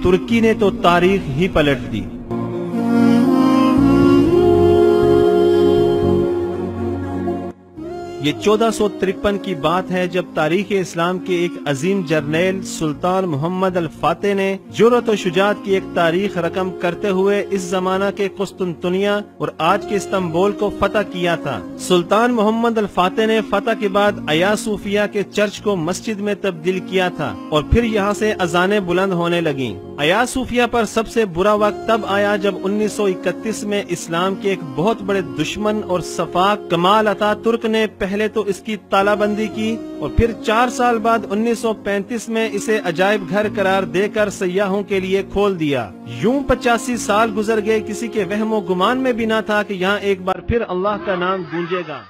तुर्की ने तो तारीख ही पलट दी। ये 1453 की बात है जब तारीख इस्लाम के एक अजीम जर्नैल सुल्तान मोहम्मद अल फातेह ने जुर्रत और शुजाअत की एक तारीख रकम करते हुए इस जमाना के कुस्तुनतुनिया और आज के इस्तांबुल को फतह किया था। सुल्तान मोहम्मद अल फातेह ने फतह के बाद अया सूफिया के चर्च को मस्जिद में तब्दील किया था और फिर यहाँ से अजानें बुलंद होने लगी। अया सूफिया पर सबसे बुरा वक्त तब आया जब 1931 में इस्लाम के एक बहुत बड़े दुश्मन और सफाक कमाल अतातुर्क ने पहले तो इसकी तालाबंदी की और फिर 4 साल बाद 1935 में इसे अजायब घर करार देकर सयाहों के लिए खोल दिया। यूं 85 साल गुजर गए, किसी के वहमो गुमान में भी ना था कि यहाँ एक बार फिर अल्लाह का नाम गूंजेगा।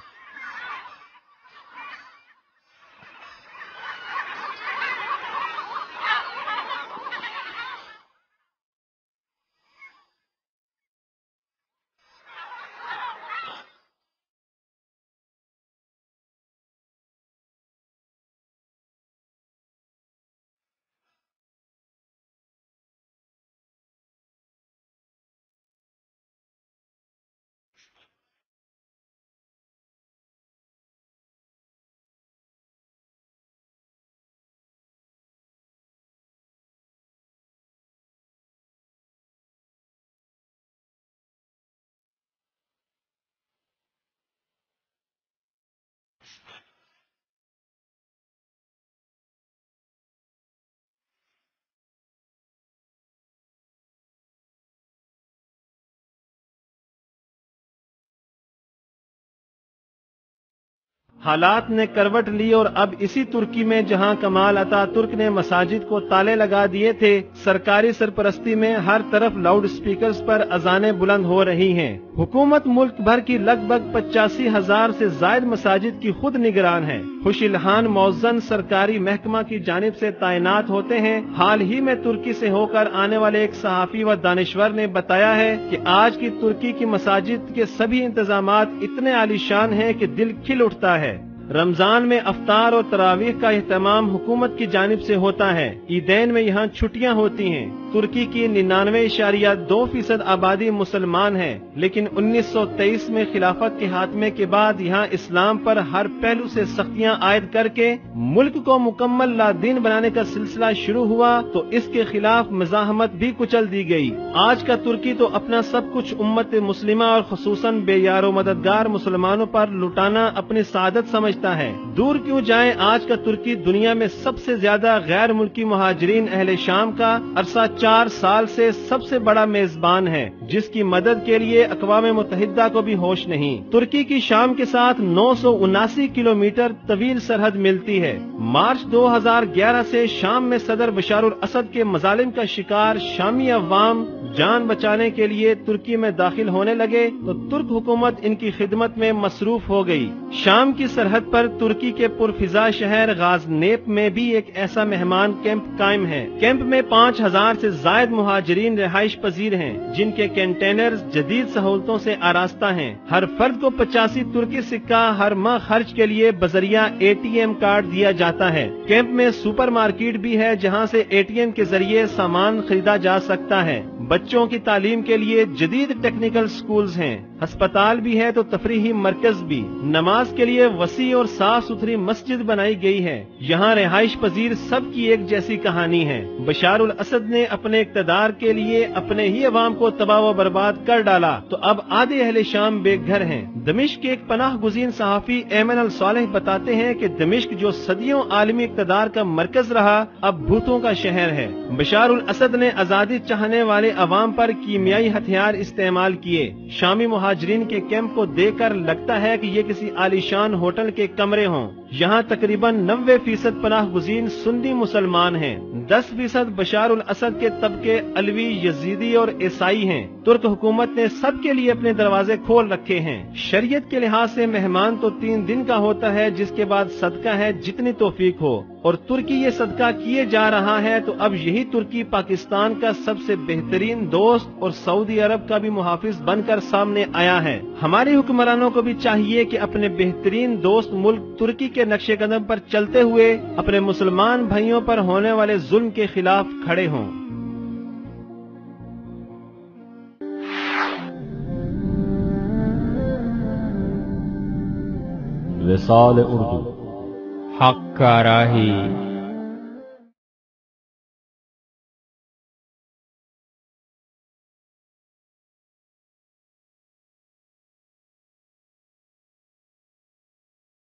हालात ने करवट ली और अब इसी तुर्की में जहां कमाल अतातुर्क ने मसाजिद को ताले लगा दिए थे, सरकारी सरपरस्ती में हर तरफ लाउड स्पीकर्स पर अजानें बुलंद हो रही हैं। हुकूमत मुल्क भर की लगभग 85,000 से जायद मसाजिद की खुद निगरान है। खुशिलहान मौज़न सरकारी महकमा की जानिब से तैनात होते हैं। हाल ही में तुर्की से होकर आने वाले एक सहाफी व दानिश्वर ने बताया है कि आज की तुर्की की मसाजिद के सभी इंतजामात इतने आलीशान हैं कि दिल खिल उठता है। रमजान में अफ्तार और तरावीह का एहतमाम हुकूमत की जानिब से होता है। ईदैन में यहाँ छुट्टियाँ होती हैं। तुर्की की 99.2% आबादी मुसलमान है, लेकिन 1923 में खिलाफत के खात्मे के बाद यहाँ इस्लाम पर हर पहलू से सख्तियाँ आयद करके मुल्क को मुकम्मल लादीन बनाने का सिलसिला शुरू हुआ तो इसके खिलाफ मज़ाहमत भी कुचल दी गई। आज का तुर्की तो अपना सब कुछ उम्मत मुस्लिमा और खुसूसन बेयारो मददगार मुसलमानों पर लुटाना अपनी सादत समझता है। दूर क्यों जाए, आज का तुर्की दुनिया में सबसे ज्यादा गैर मुल्की मुहाजिरीन अहले शाम का अरसा 4 साल से सबसे बड़ा मेजबान है, जिसकी मदद के लिए अक़वाम मुत्तहिदा को भी होश नहीं। तुर्की की शाम के साथ 979 किलोमीटर तवील सरहद मिलती है। मार्च 2011 से शाम में सदर बशारुल असद के मजालिम का शिकार शामी अवाम जान बचाने के लिए तुर्की में दाखिल होने लगे तो तुर्क हुकूमत इनकी खिदमत में मसरूफ हो गई। शाम की सरहद पर तुर्की के पुरफिजा शहर गाज़नेप में भी एक ऐसा मेहमान कैंप कायम है। कैंप में 5000 से जायद मुहाजिरीन रिहाइश पजीर हैं, जिनके कंटेनर्स जदीद सहूलतों से आरास्ता हैं। हर फर्द को 85 तुर्की सिक्का हर माह खर्च के लिए बजरिया ATM कार्ड दिया जाता है। कैंप में सुपर मार्केट भी है, जहाँ से ATM के जरिए सामान खरीदा जा सकता है। बच्चों की तालीम के लिए जदीद टेक्निकल स्कूल्स हैं। अस्पताल भी है तो तफरीही मरकज भी। नमाज के लिए वसी और साफ सुथरी मस्जिद बनाई गई है। यहाँ रिहाइश पजीर सबकी एक जैसी कहानी है। बशारुल असद ने अपने इक़्तिदार के लिए अपने ही अवाम को तबाह व बर्बाद कर डाला तो अब आधे अहले शाम बेघर हैं। दमिश्क के एक पनाह गुज़ीन सहाफ़ी ऐमन अल सालेह बताते हैं कि दमिश्क जो सदियों आलमी इक़्तिदार का मरकज रहा, अब भूतों का शहर है। बशारुल असद ने आजादी चाहने वाले अवाम पर कीमियाई हथियार इस्तेमाल किए। शामी मुहाजिरीन के कैंप को देखकर लगता है कि ये किसी आलीशान होटल के कमरे हों। यहाँ तकरीबन 90% पनाह गुज़ीन सुन्नी मुसलमान हैं। 10% बशारुल असद के तबके अलवी, यजीदी और ईसाई हैं। तुर्क हुकूमत ने सबके लिए अपने दरवाजे खोल रखे हैं। शरीयत के लिहाज से मेहमान तो 3 दिन का होता है, जिसके बाद सदका है जितनी तौफीक हो, और तुर्की ये सदका किए जा रहा है तो अब यही तुर्की पाकिस्तान का सबसे बेहतरीन दोस्त और सऊदी अरब का भी मुहाफिज बनकर सामने आया है। हमारे हुक्मरानों को भी चाहिए कि अपने बेहतरीन दोस्त मुल्क तुर्की के नक्शे कदम पर चलते हुए अपने मुसलमान भाइयों पर होने वाले जुल्म के खिलाफ खड़े हों। وصال اردو حق کا راہی